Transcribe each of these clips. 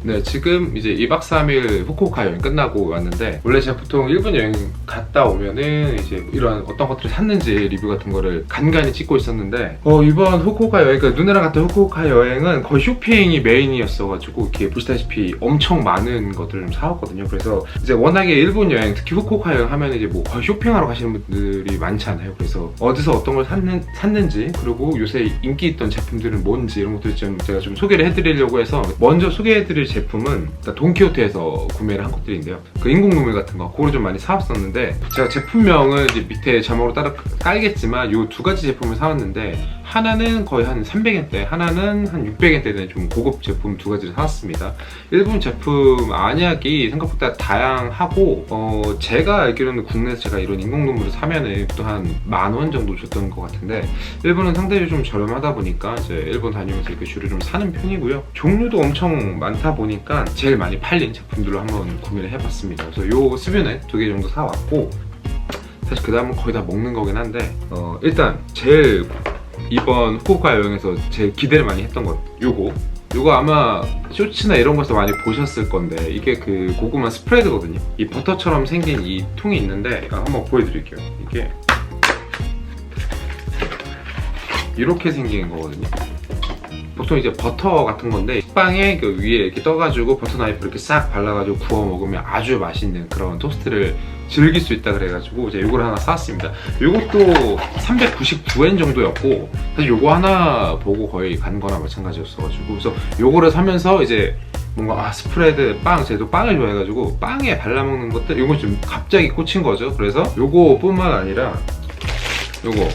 네, 지금 이제 2박 3일 후쿠오카 여행 끝나고 왔는데, 원래 제가 보통 일본 여행 갔다 오면은 이제 이런 어떤 것들을 샀는지 리뷰 같은 거를 간간히 찍고 있었는데, 이번 후쿠오카 여행, 그러니까 누나랑 갔던 후쿠오카 여행은 거의 쇼핑이 메인이었어가지고 이렇게 보시다시피 엄청 많은 것들을 좀 사왔거든요. 그래서 이제 워낙에 일본 여행, 특히 후쿠오카 여행 하면 이제 뭐 거의 쇼핑하러 가시는 분들이 많잖아요. 그래서 어디서 어떤 걸 샀는지, 그리고 요새 인기 있던 제품들은 뭔지 이런 것들 좀 제가 좀 소개를 해드리려고 해서, 먼저 소개해드릴 제품은 돈키호테에서 구매를 한 것들인데요. 그 인공 눈물 같은 거, 그거를 좀 많이 사왔었는데, 제가 제품명은 이제 밑에 자막으로 따라 깔겠지만 요 두 가지 제품을 사왔는데, 하나는 거의 한 300엔대, 하나는 한 600엔대 되는 좀 고급 제품 두 가지를 사왔습니다. 일본 제품 안약이 생각보다 다양하고, 제가 알기로는 국내에서 제가 이런 인공 눈물을 사면은 또 한 10,000원 정도 줬던 것 같은데, 일본은 상대적으로 좀 저렴하다 보니까 이제 일본 다니면서 이렇게 주를 좀 사는 편이고요. 종류도 엄청 많다 보니까 제일 많이 팔린 제품들로 한번 구매를 해봤습니다. 그래서 요 스뷴에 2개 정도 사왔고, 사실 그 다음은 거의 다 먹는 거긴 한데, 일단 제일 이번 후쿠오카 여행에서 제일 기대를 많이 했던 것, 요거 아마 쇼츠나 이런 곳에서 많이 보셨을 건데, 이게 그 고구마 스프레드거든요. 이 버터처럼 생긴 이 통이 있는데, 한번 보여드릴게요. 이게 이렇게 생긴 거거든요. 보통 이제 버터 같은 건데, 식빵에 그 위에 이렇게 떠가지고 버터 나이프 이렇게 싹 발라가지고 구워 먹으면 아주 맛있는 그런 토스트를 즐길 수 있다 그래가지고 이제 요걸 하나 사왔습니다. 요것도 399엔 정도였고, 사실 요거 하나 보고 거의 간 거나 마찬가지였어가지고, 그래서 요거를 사면서 이제 뭔가 스프레드, 빵, 제도 빵을 좋아해가지고 빵에 발라먹는 것들, 요거 좀 갑자기 꽂힌 거죠. 그래서 요거 뿐만 아니라 요거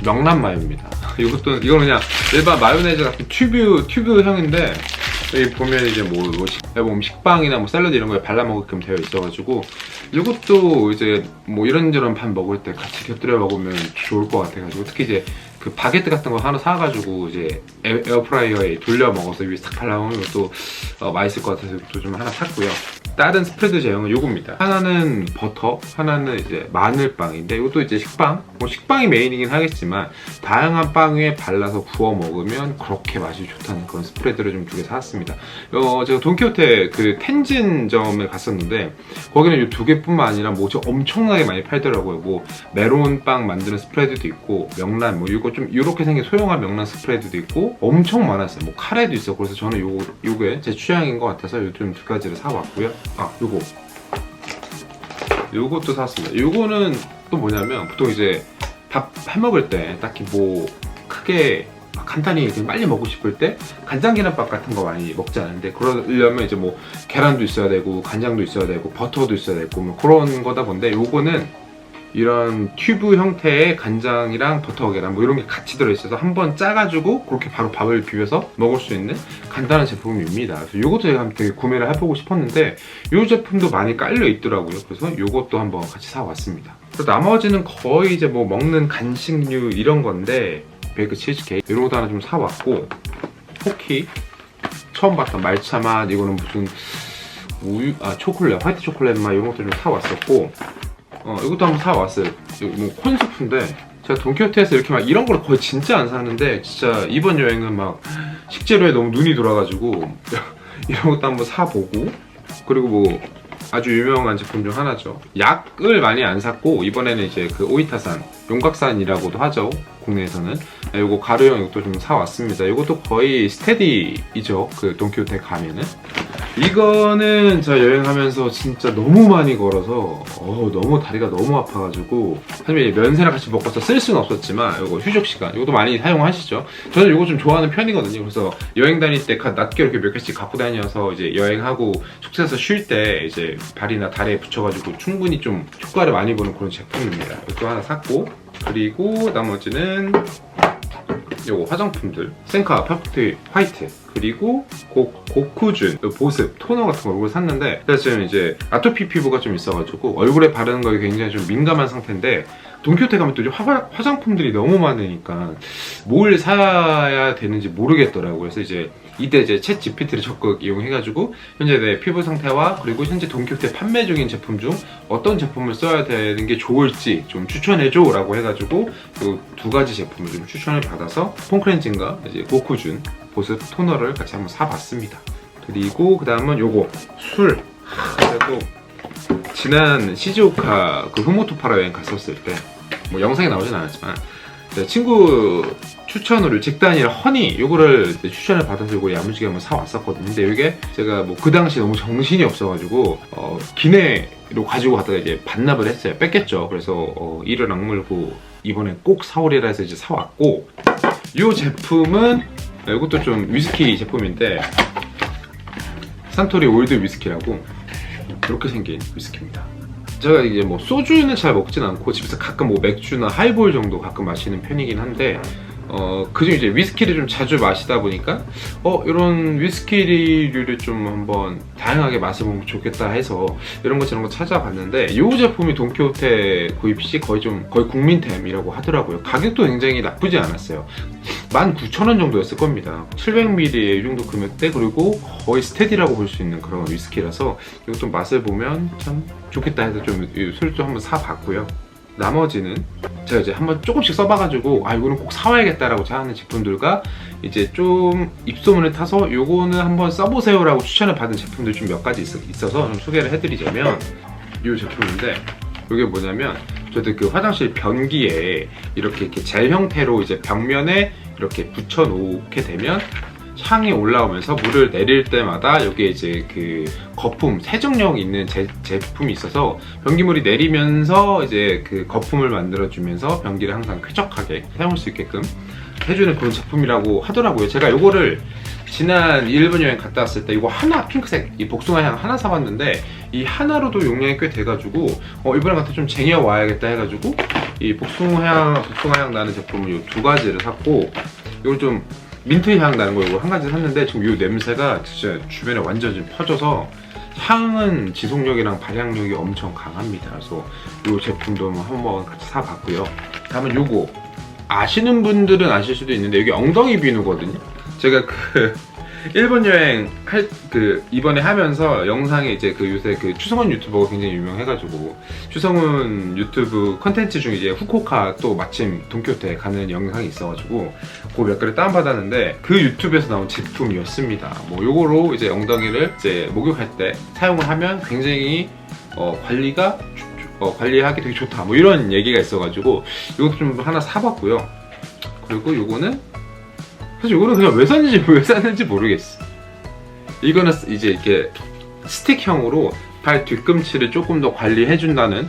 명란마요입니다. 이거는 그냥 일반 마요네즈 같은 튜브형인데, 여기 보면 이제 뭐 식빵이나 뭐 샐러드 이런 거에 발라 먹게끔 되어 있어가지고, 이것도 이제 뭐 이런저런 밥 먹을 때 같이 곁들여 먹으면 좋을 것 같아가지고, 특히 이제 그 바게트 같은 거 하나 사가지고 이제 에어프라이어에 돌려 먹어서 위에 싹 발라 먹으면 것도 맛있을 것 같아서 이것도 좀 하나 샀고요. 다른 스프레드 제형은 요겁니다. 하나는 버터, 하나는 이제 마늘빵인데, 이것도 이제 식빵, 뭐 식빵이 메인이긴 하겠지만 다양한 빵 위에 발라서 구워 먹으면 그렇게 맛이 좋다는 그런 스프레드를 좀 2개 사왔습니다. 제가 돈키호테 그 텐진점에 갔었는데, 거기는 이 2개뿐만 아니라 뭐 엄청나게 많이 팔더라고요. 뭐 메론빵 만드는 스프레드도 있고, 명란 뭐 이거 좀 이렇게 생긴 소형한 명란 스프레드도 있고, 엄청 많았어요. 뭐 카레도 있어. 그래서 저는 요게 제 취향인 것 같아서 요즘 2가지를 사왔고요. 요것도 샀습니다. 요거는 또 뭐냐면, 보통 이제 밥 해먹을 때 딱히 뭐 크게 간단히 빨리 먹고 싶을 때 간장 계란밥 같은 거 많이 먹지 않은데, 그러려면 이제 뭐 계란도 있어야 되고 간장도 있어야 되고 버터도 있어야 되고 뭐 그런 거다 본데, 요거는 이런 튜브 형태의 간장이랑 버터 계란 뭐 이런 게 같이 들어있어서 한번 짜가지고 그렇게 바로 밥을 비벼서 먹을 수 있는 간단한 제품입니다. 그래서 이것도 제가 되게 구매를 해보고 싶었는데, 이 제품도 많이 깔려 있더라고요. 그래서 이것도 한번 같이 사왔습니다. 그리고 나머지는 거의 이제 뭐 먹는 간식류 이런 건데, 베이크 치즈케이크 이런 것도 하나 좀 사왔고, 포키 처음 봤던 말차 맛, 이거는 무슨 우유, 초콜릿, 화이트 초콜릿 맛 이런 것도 좀 사왔었고, 이것도 한번 사왔어요. 뭐 콘스프인데, 제가 돈키호테에서 이렇게 막 이런 걸 거의 진짜 안 사는데, 진짜 이번 여행은 막 식재료에 너무 눈이 돌아가지고 이런 것도 한번 사보고, 그리고 뭐 아주 유명한 제품 중 하나죠. 약을 많이 안 샀고, 이번에는 이제 그 오이타산, 용각산이라고도 하죠, 국내에서는. 요거 가루형 이것도 좀 사왔습니다. 이것도 거의 스테디이죠, 그 돈키호테 가면은. 이거는 제가 여행하면서 진짜 너무 많이 걸어서 너무 다리가 너무 아파가지고, 사실 면세랑 같이 먹어서 쓸 수는 없었지만, 이거 휴식 시간 이것도 많이 사용하시죠. 저는 이거 좀 좋아하는 편이거든요. 그래서 여행 다닐 때 낱개 이렇게 몇 개씩 갖고 다녀서 이제 여행하고 숙소에서 쉴 때 이제 발이나 다리에 붙여가지고 충분히 좀 효과를 많이 보는 그런 제품입니다. 이것도 하나 샀고, 그리고 나머지는 요거 화장품들, 센카 퍼펙트 화이트, 그리고 고쿠준 보습 토너 같은 거 이걸 샀는데, 제가 지금 이제 아토피 피부가 좀 있어가지고 얼굴에 바르는 거에 굉장히 좀 민감한 상태인데, 돈키호테 가면 또 이제 화장품들이 너무 많으니까 뭘 사야 되는지 모르겠더라고요. 그래서 이제 이때 이제 챗 GPT를 적극 이용해가지고 현재 내 피부 상태와 그리고 현재 돈키호테 판매 중인 제품 중 어떤 제품을 써야 되는 게 좋을지 좀 추천해줘 라고 해가지고 이 두 가지 제품을 좀 추천을 받아서 폼클렌징과 이제 고쿠준 보습 토너를 같이 한번 사봤습니다. 그리고 그 다음은 요거 술. 그래도 지난 시즈오카 그 후모토파라 여행 갔었을 때 뭐 영상에 나오진 않았지만 친구 추천으로 직단이랑 허니 요거를 추천을 받아서 요거 야무지게 한번 사왔었거든요. 근데 이게 제가 뭐 그 당시 너무 정신이 없어가지고 기내로 가지고 갔다가 이제 반납을 했어요. 뺐겠죠. 그래서 이를 악물고 이번에 꼭 사오리라 해서 이제 사왔고, 이 제품은 이것도 좀 위스키 제품인데 산토리 올드 위스키라고 이렇게 생긴 위스키입니다. 제가 이제 뭐 소주는 잘 먹진 않고 집에서 가끔 뭐 맥주나 하이볼 정도 가끔 마시는 편이긴 한데 그중 이제 위스키를 좀 자주 마시다 보니까 이런 위스키류를 좀 한번 다양하게 맛을 보면 좋겠다 해서 이런 거 저런 거 찾아봤는데 이 제품이 돈키호테 구입 시 거의 국민템이라고 하더라고요. 가격도 굉장히 나쁘지 않았어요. 19,000원 정도였을 겁니다. 700ml 이 정도 금액대, 그리고 거의 스테디라고 볼 수 있는 그런 위스키라서 이거 좀 맛을 보면 참 좋겠다 해서 좀 술도 한번 사봤고요. 나머지는 제가 이제 한번 조금씩 써봐가지고 이거는 꼭 사와야겠다라고 생각하는 제품들과 이제 좀 입소문을 타서 요거는 한번 써보세요라고 추천을 받은 제품들 좀 몇 가지 있어서 좀 소개를 해드리자면 이 제품인데, 이게 뭐냐면 저도 그 화장실 변기에 이렇게 젤 형태로 이제 벽면에 이렇게 붙여 놓게 되면 향이 올라오면서 물을 내릴 때마다 여기에 이제 그 거품, 세정력 있는 제품이 있어서 변기물이 내리면서 이제 그 거품을 만들어주면서 변기를 항상 쾌적하게 사용할 수 있게끔 해주는 그런 제품이라고 하더라고요. 제가 이거를 지난 일본 여행 갔다 왔을 때 이거 하나 핑크색 이 복숭아 향 하나 사봤는데 이 하나로도 용량이 꽤 돼가지고 이번에 같은 좀 쟁여 와야겠다 해가지고 이 복숭아 향 나는 제품을 이 두 가지를 샀고, 이걸 좀 민트 향 나는 거 이거 한 가지 샀는데 지금 이 냄새가 진짜 주변에 완전 좀 퍼져서 향은 지속력이랑 발향력이 엄청 강합니다. 그래서 이 제품도 한번 같이 사봤고요. 다음은 요거 아시는 분들은 아실 수도 있는데 여기 엉덩이 비누거든요. 제가 그 일본 여행 이번에 하면서 영상에 이제 요새 추성훈 유튜버가 굉장히 유명해가지고 추성훈 유튜브 컨텐츠 중에 이제 후쿠오카 또 마침 돈키호테 가는 영상이 있어가지고 그 몇 개를 다운받았는데 그 유튜브에서 나온 제품이었습니다. 뭐 요거로 이제 엉덩이를 이제 목욕할 때 사용을 하면 굉장히 관리하기 되게 좋다 뭐 이런 얘기가 있어가지고 이것도 좀 하나 사봤고요. 그리고 요거는 사실 이거는 그냥 왜 샀는지 모르겠어. 이거는 이제 이렇게 스틱형으로 발 뒤꿈치를 조금 더 관리해준다는,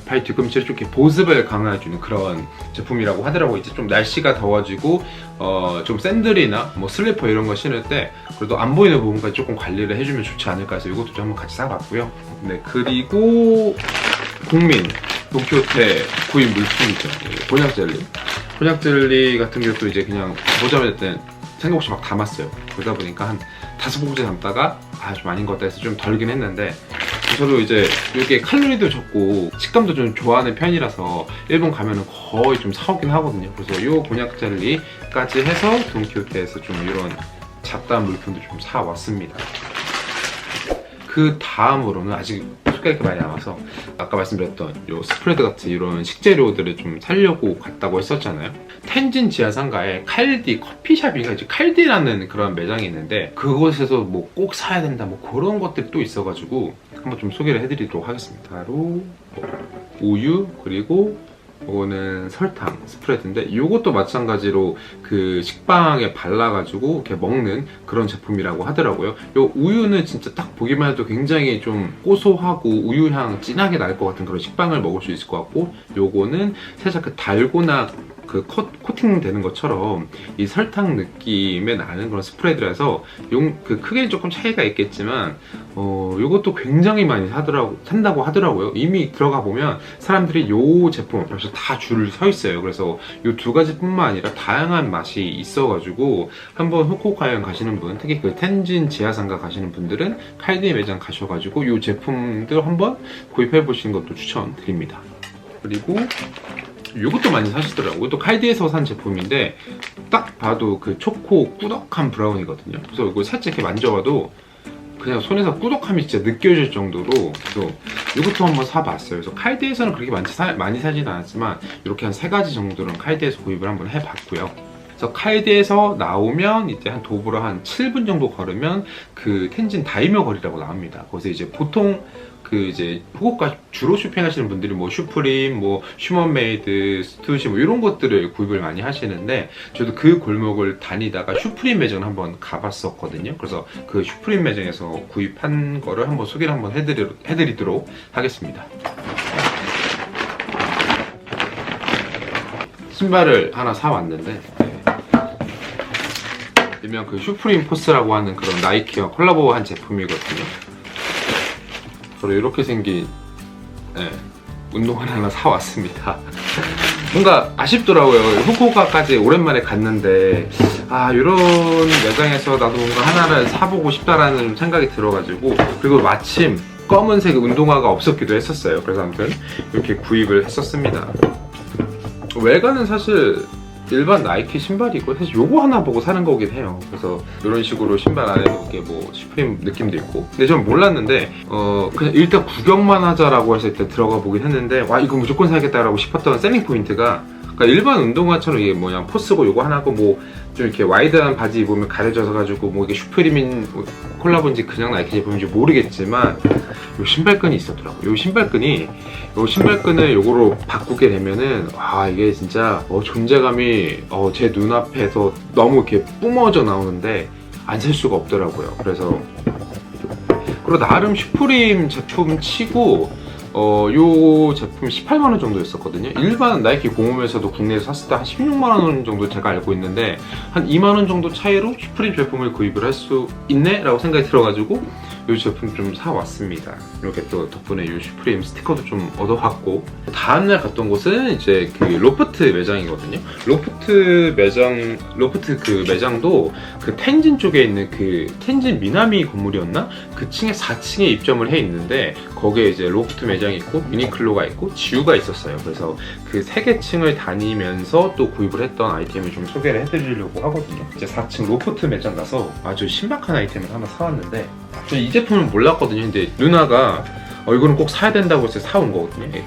발 뒤꿈치를 좀 이렇게 보습을 강화해주는 그런 제품이라고 하더라고요. 이제 좀 날씨가 더워지고 좀 샌들이나 뭐 슬리퍼 이런 거 신을 때 그래도 안 보이는 부분까지 조금 관리를 해주면 좋지 않을까 해서 이것도 좀 한번 같이 사봤고요. 네, 그리고 국민 돈키호테 구입 물품이죠. 곤약 젤리. 곤약 젤리 같은 경우도 이제 그냥 보자마자 일단 생각 없이 막 담았어요. 그러다 보니까 한 5봉지 담다가 좀 아닌 것 같다 해서 좀 덜긴 했는데, 저도 이제 이게 칼로리도 적고 식감도 좀 좋아하는 편이라서 일본 가면은 거의 좀 사오긴 하거든요. 그래서 이 곤약 젤리까지 해서 돈키호테에서 좀 이런 잡다한 물품도 좀 사왔습니다. 그 다음으로는 아직 소개할 게 많이 남아서 아까 말씀드렸던 요 스프레드 같은 이런 식재료들을 좀 사려고 갔다고 했었잖아요. 텐진 지하상가에 칼디 커피숍인가 이제 칼디라는 그런 매장이 있는데 그곳에서 뭐 꼭 사야 된다 뭐 그런 것들이 또 있어가지고 한번 좀 소개를 해드리도록 하겠습니다. 바로 우유, 그리고 이거는 설탕 스프레드인데 이것도 마찬가지로 그 식빵에 발라가지고 이렇게 먹는 그런 제품이라고 하더라고요. 이 우유는 진짜 딱 보기만 해도 굉장히 좀 고소하고 우유향 진하게 날 것 같은 그런 식빵을 먹을 수 있을 것 같고, 요거는 살짝 그 달고나 그 코팅 되는 것처럼 이 설탕 느낌의 나는 그런 스프레드라서 그 크기는 조금 차이가 있겠지만 이것도 굉장히 많이 산다고 하더라고요. 이미 들어가 보면 사람들이 이 제품 벌써 다 줄을 서 있어요. 그래서 이 두 가지뿐만 아니라 다양한 맛이 있어가지고 한번 후쿠오카 여행 가시는 분, 특히 그 텐진 지하상가 가시는 분들은 칼디 매장 가셔가지고 이 제품들 한번 구입해 보시는 것도 추천드립니다. 그리고 이것도 많이 사시더라고요. 이것도 칼디에서 산 제품인데 딱 봐도 그 초코 꾸덕한 브라운이거든요. 그래서 이거 살짝 이렇게 만져봐도 그냥 손에서 꾸덕함이 진짜 느껴질 정도로, 그래서 이것도 한번 사봤어요. 그래서 칼디에서는 그렇게 많이 사진 않았지만 이렇게 한 3가지 정도는 칼디에서 구입을 한번 해봤고요. 그래서 칼디에서 나오면 이제 한 도보로 한 7분 정도 걸으면 그 텐진 다이묘 거리라고 나옵니다. 거기서 이제 보통 그 이제 후쿠오카 주로 쇼핑하시는 분들이 뭐 슈프림, 뭐 휴먼메이드, 스투시 뭐 이런 것들을 구입을 많이 하시는데, 저도 그 골목을 다니다가 슈프림 매장을 한번 가봤었거든요. 그래서 그 슈프림 매장에서 구입한 거를 한번 소개를 한번 해드리도록 하겠습니다. 신발을 하나 사왔는데, 일명 그 슈프림 포스라고 하는 그런 나이키와 콜라보한 제품이거든요. 바로 이렇게 생긴 운동화를 하나 사왔습니다. 뭔가 아쉽더라고요. 후쿠오카까지 오랜만에 갔는데 이런 매장에서 나도 뭔가 하나를 사보고 싶다라는 생각이 들어가지고, 그리고 마침 검은색 운동화가 없었기도 했었어요. 그래서 아무튼 이렇게 구입을 했었습니다. 외관은 사실 일반 나이키 신발이고, 사실 요거 하나 보고 사는 거긴 해요. 그래서 이런 식으로 신발 안에도 이게 뭐 슈프림 느낌도 있고, 근데 전 몰랐는데 그냥 일단 구경만 하자라고 해서 일단 들어가 보긴 했는데, 와 이거 무조건 사야겠다라고 싶었던 셀링 포인트가, 그러니까 일반 운동화처럼 이게 뭐냐 포스고 요거 하나고 뭐 좀 이렇게 와이드한 바지 입으면 가려져서 가지고 뭐 이게 슈프림인 콜라보인지 그냥 나이키 제품인지 모르겠지만 요 신발끈이 있었더라고요. 요 신발끈을 요거로 바꾸게 되면은 이게 진짜 존재감이 제 눈앞에서 너무 이렇게 뿜어져 나오는데 안 살 수가 없더라고요. 그래서 그리고 나름 슈프림 제품 치고 요 제품 18만원 정도였었거든요. 일반 나이키 공홈에서도 국내에서 샀을 때 한 16만원 정도 제가 알고 있는데, 한 2만원 정도 차이로 슈프림 제품을 구입을 할 수 있네? 라고 생각이 들어가지고 이 제품 좀 사왔습니다. 이렇게 또 덕분에 이 슈프림 스티커도 좀 얻어왔고, 다음날 갔던 곳은 이제 그 로프트 매장이거든요. 로프트 그 매장도 그 텐진 쪽에 있는 그 텐진 미나미 건물이었나? 그 층에 4층에 입점을 해 있는데, 거기에 이제 로프트 매장이 있고 유니클로가 있고 지우가 있었어요. 그래서 그 3개 층을 다니면서 또 구입을 했던 아이템을 좀 소개를 해드리려고 하거든요. 이제 4층 로프트 매장 가서 아주 신박한 아이템을 하나 사왔는데, 저 이 제품은 몰랐거든요. 근데 누나가 이거는 꼭 사야 된다고 해서 사온 거거든요.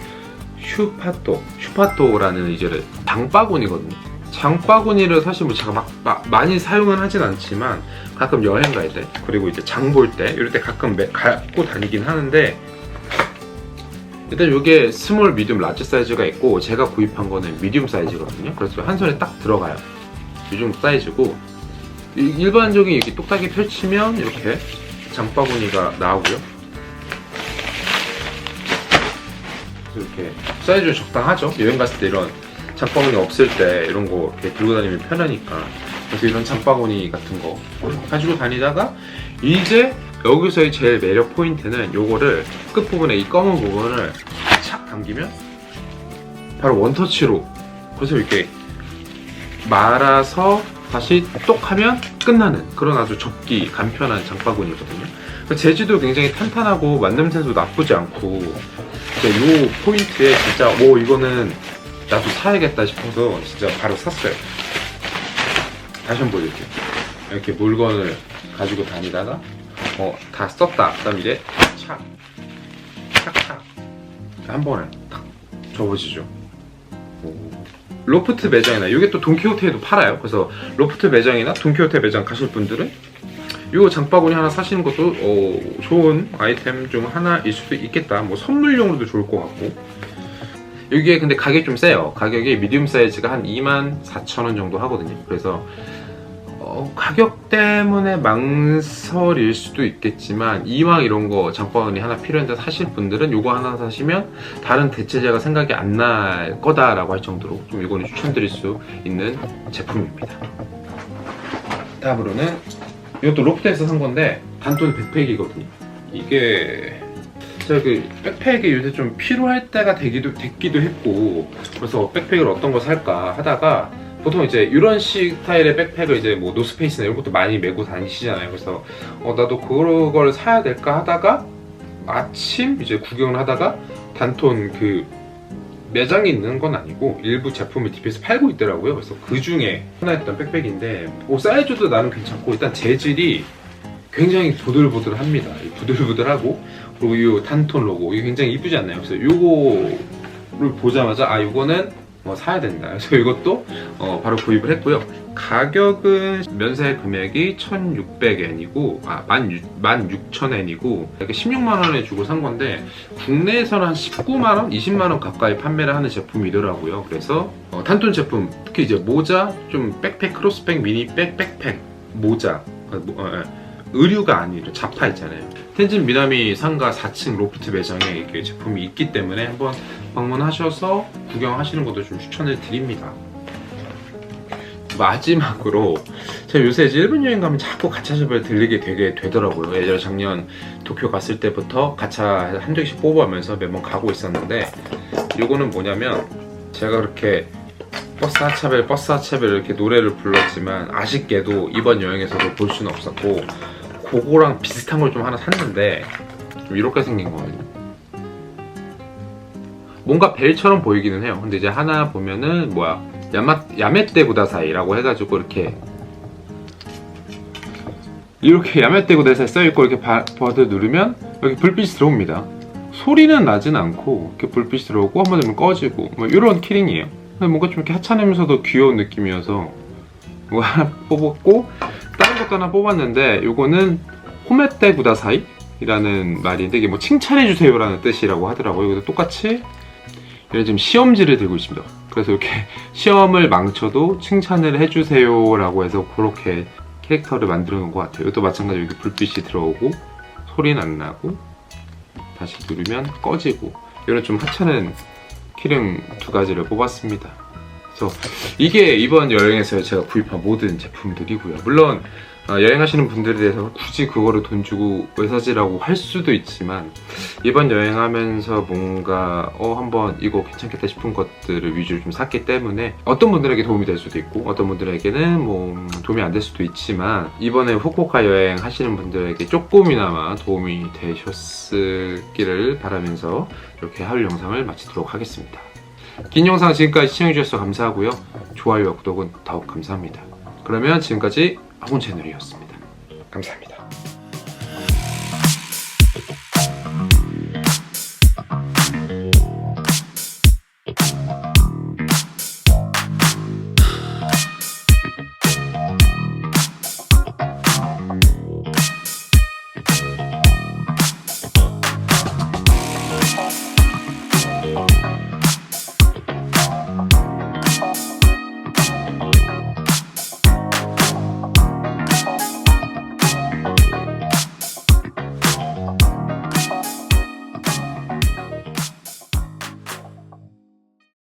슈파토라는 이제 장바구니거든요. 장바구니를 사실 뭐 제가 막 많이 사용은 하진 않지만 가끔 여행 갈 때, 그리고 이제 장 볼 때 이럴 때 가끔 갖고 다니긴 하는데, 일단 이게 스몰, 미디움, 라지 사이즈가 있고 제가 구입한 거는 미디움 사이즈거든요. 그래서 한 손에 딱 들어가요. 이 정도 사이즈고, 일반적인 이렇게 똑딱이 펼치면 이렇게 장바구니가 나오고요. 이렇게 사이즈 적당하죠. 여행 갔을 때 이런 장바구니 없을 때 이런 거 이렇게 들고 다니면 편하니까. 그래서 이런 장바구니 같은 거 가지고 다니다가, 이제 여기서의 제일 매력 포인트는 요거를 끝부분에 이 검은 부분을 착 당기면 바로 원터치로, 그래서 이렇게 말아서 다시 똑 하면 끝나는 그런 아주 접기 간편한 장바구니거든요. 재질도 굉장히 탄탄하고 만듦새도 나쁘지 않고, 진짜 요 포인트에 진짜 이거는 나도 사야겠다 싶어서 진짜 바로 샀어요. 다시 한번 보여드릴게요. 이렇게 물건을 가지고 다니다가 다 썼다. 그다음 이제 착착 한 번에 탁 접어지죠. 로프트 매장이나, 이게 또 돈키호테에도 팔아요. 그래서 로프트 매장이나 돈키호테 매장 가실 분들은 이 장바구니 하나 사시는 것도 좋은 아이템 중 하나일 수도 있겠다. 뭐 선물용으로도 좋을 것 같고. 이게 근데 가격이 좀 세요. 가격이 미디움 사이즈가 한 24,000원 정도 하거든요. 그래서 가격 때문에 망설일 수도 있겠지만, 이왕 이런 거 장바구니 하나 필요한데 사실 분들은 이거 하나 사시면 다른 대체제가 생각이 안 날 거다라고 할 정도로 좀 이거는 추천드릴 수 있는 제품입니다. 다음으로는 이것도 로프트에서 산 건데 단돈 백팩이거든요. 이게 제가 그 백팩이 요새 좀 필요할 때가 되기도 했고, 그래서 백팩을 어떤 거 살까 하다가, 보통 이제 이런 스타일의 백팩을 이제 뭐 노스페이스나 이런 것도 많이 메고 다니시잖아요. 그래서 나도 그걸 사야 될까 하다가 마침 이제 구경을 하다가 단톤 그 매장이 있는 건 아니고 일부 제품을 DP에서 팔고 있더라고요. 그래서 그 중에 하나였던 백팩인데 사이즈도 나름 괜찮고 일단 재질이 굉장히 보들보들합니다. 부들부들하고 그리고 이 단톤 로고 이게 굉장히 이쁘지 않나요? 그래서 이거를 보자마자 이거는 사야 된다. 그래서 이것도 바로 구입을 했고요. 가격은 면세 금액이 1,600엔이고 16,000엔이고 이렇게 16만원에 주고 산 건데 국내에서는 한 19만원, 20만원 가까이 판매를 하는 제품이더라고요. 그래서 단톤 제품, 특히 이제 모자, 좀 백팩, 크로스백, 미니백, 백팩, 모자 의류가 아니라 자파 있잖아요. 텐진 미나미 상가 4층 로프트 매장에 이렇게 제품이 있기 때문에 한번 방문하셔서 구경하시는 것도 좀 추천을 드립니다. 마지막으로 제가 요새 일본 여행 가면 자꾸 가차샵을 들리게 되게 되더라고요. 예전에 작년 도쿄 갔을 때부터 가차 한두 개씩 뽑아가면서 매번 가고 있었는데 요거는 뭐냐면 제가 그렇게 버스 하차벨 이렇게 노래를 불렀지만 아쉽게도 이번 여행에서도 볼 수는 없었고 그거랑 비슷한 걸 좀 하나 샀는데 좀 이렇게 생긴 거거든요. 뭔가 벨처럼 보이기는 해요. 근데 이제 하나 보면은 야메떼 구다사이라고 해가지고 이렇게 야메떼 구다사이 써있고 이렇게 버튼 누르면 여기 불빛이 들어옵니다. 소리는 나진 않고 이렇게 불빛이 들어오고 한번 되면 꺼지고 이런 키링이에요. 근데 뭔가 좀 이렇게 하찮으면서도 귀여운 느낌이어서 이거 하나 뽑았고 다른 것도 하나 뽑았는데 이거는 호메떼 구다사이 이라는 말인데 이게 칭찬해주세요 라는 뜻이라고 하더라고요. 그래서 똑같이 지금 시험지를 들고 있습니다. 그래서 이렇게 시험을 망쳐도 칭찬을 해주세요 라고 해서 그렇게 캐릭터를 만들어 놓은 것 같아요. 이것도 마찬가지로 이렇게 불빛이 들어오고 소리는 안 나고 다시 누르면 꺼지고 이런 좀 하찮은 키링 두 가지를 뽑았습니다. 그래서 이게 이번 여행에서 제가 구입한 모든 제품들이고요. 물론 여행하시는 분들에 대해서 굳이 그거를 돈 주고 왜 사지라고 할 수도 있지만 이번 여행하면서 뭔가 한번 이거 괜찮겠다 싶은 것들을 위주로 좀 샀기 때문에 어떤 분들에게 도움이 될 수도 있고 어떤 분들에게는 도움이 안 될 수도 있지만 이번에 후쿠오카 여행 하시는 분들에게 조금이나마 도움이 되셨기를 바라면서 이렇게 하루 영상을 마치도록 하겠습니다. 긴 영상 지금까지 시청해주셔서 감사하고요. 좋아요와 구독은 더욱 감사합니다. 그러면 지금까지 학원 채널이었습니다. 감사합니다.